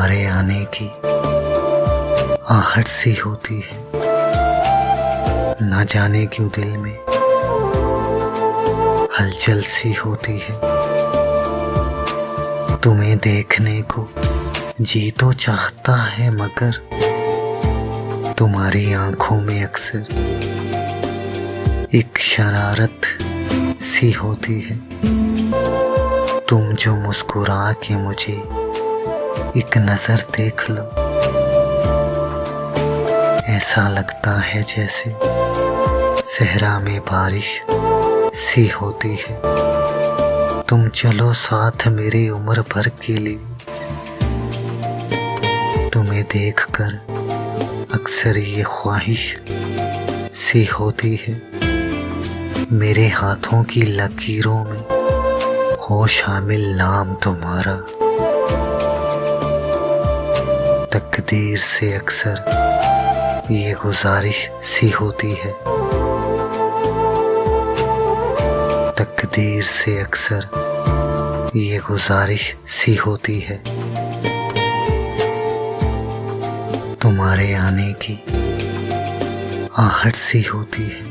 तुम्हारे आने की आहट सी होती है, ना जाने क्यों दिल में हलचल सी होती है। तुम्हें देखने को जी तो चाहता है, मगर तुम्हारी आंखों में अक्सर एक शरारत सी होती है। तुम जो मुस्कुरा के मुझे एक नजर देख लो, ऐसा लगता है जैसे सहरा में बारिश सी होती है। तुम चलो साथ मेरी उम्र भर के लिए, तुम्हें देखकर अक्सर ये ख्वाहिश सी होती है। मेरे हाथों की लकीरों में हो शामिल नाम तुम्हारा, तकदीर से अक्सर ये गुजारिश सी होती है। तकदीर से अक्सर ये गुजारिश सी होती है। तुम्हारे आने की आहट सी होती है।